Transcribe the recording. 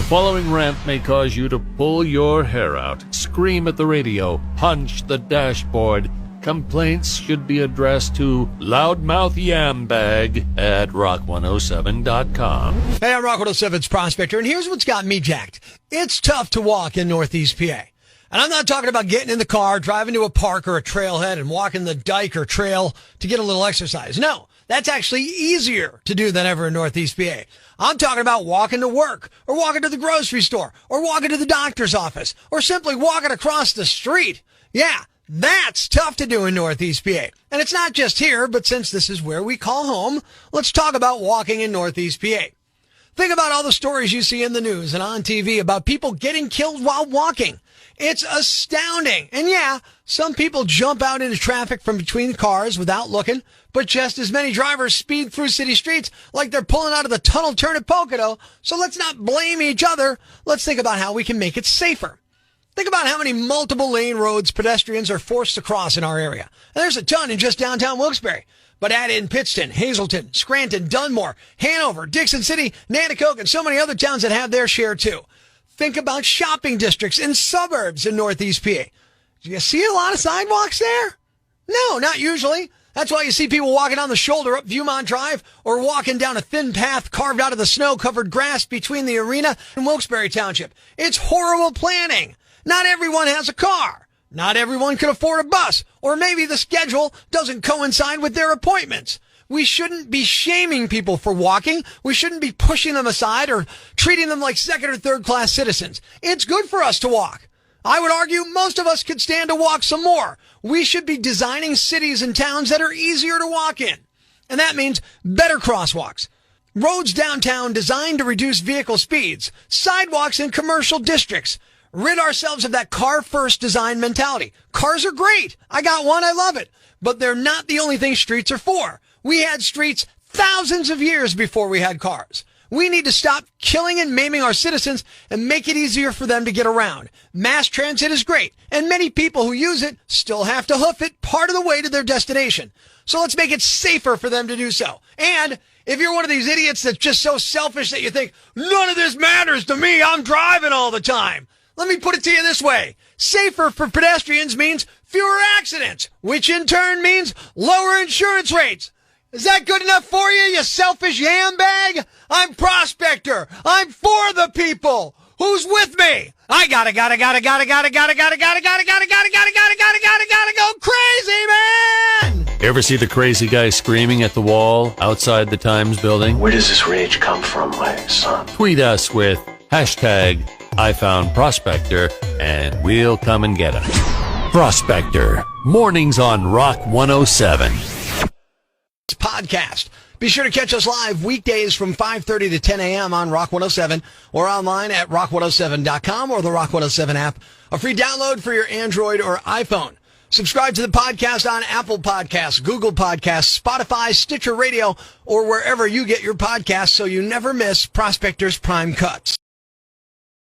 The following rant may cause you to pull your hair out, scream at the radio, punch the dashboard. Complaints should be addressed to loudmouthyambag@rock107.com. Hey, I'm Rock 107's Prospector, and here's what's got me jacked. It's tough to walk in Northeast PA. And I'm not talking about getting in the car, driving to a park or a trailhead and walking the dike or trail to get a little exercise. No, that's actually easier to do than ever in Northeast PA. I'm talking about walking to work, or walking to the grocery store, or walking to the doctor's office, or simply walking across the street. Yeah, that's tough to do in Northeast PA. And it's not just here, but since this is where we call home, let's talk about walking in Northeast PA. Think about all the stories you see in the news and on TV about people getting killed while walking. It's astounding. And yeah, some people jump out into traffic from between cars without looking, but just as many drivers speed through city streets like they're pulling out of the tunnel turn at Pocono. So let's not blame each other. Let's think about how we can make it safer. Think about how many multiple lane roads pedestrians are forced to cross in our area. And there's a ton in just downtown Wilkes-Barre. But add in Pittston, Hazleton, Scranton, Dunmore, Hanover, Dixon City, Nanticoke, and so many other towns that have their share too. Think about shopping districts and suburbs in Northeast PA. Do you see a lot of sidewalks there? No, not usually. That's why you see people walking down the shoulder up Viewmont Drive or walking down a thin path carved out of the snow-covered grass between the arena and Wilkes-Barre Township. It's horrible planning. Not everyone has a car. Not everyone can afford a bus, or maybe the schedule doesn't coincide with their appointments. We shouldn't be shaming people for walking. We shouldn't be pushing them aside or treating them like second or third class citizens. It's good for us to walk. I would argue most of us could stand to walk some more. We should be designing cities and towns that are easier to walk in. And that means better crosswalks. Roads downtown designed to reduce vehicle speeds. Sidewalks in commercial districts. Rid ourselves of that car-first design mentality. Cars are great. I got one. I love it. But they're not the only thing streets are for. We had streets thousands of years before we had cars. We need to stop killing and maiming our citizens and make it easier for them to get around. Mass transit is great, and many people who use it still have to hoof it part of the way to their destination. So let's make it safer for them to do so. And if you're one of these idiots that's just so selfish that you think, none of this matters to me, I'm driving all the time. Let me put it to you this way. Safer for pedestrians means fewer accidents, which in turn means lower insurance rates. Is that good enough for you, you selfish handbag? I'm Prospector. I'm for the people. Who's with me? I gotta go crazy, man! Ever see the crazy guy screaming at the wall outside the Times building? Where does this rage come from, my son? Tweet us with hashtag I found Prospector, and we'll come and get him. Prospector, mornings on Rock 107. Podcast. Be sure to catch us live weekdays from 5:30 to 10 a.m. on Rock 107 or online at rock107.com or the Rock 107 app. A free download for your Android or iPhone. Subscribe to the podcast on Apple Podcasts, Google Podcasts, Spotify, Stitcher Radio, or wherever you get your podcasts so you never miss Prospector's Prime Cuts.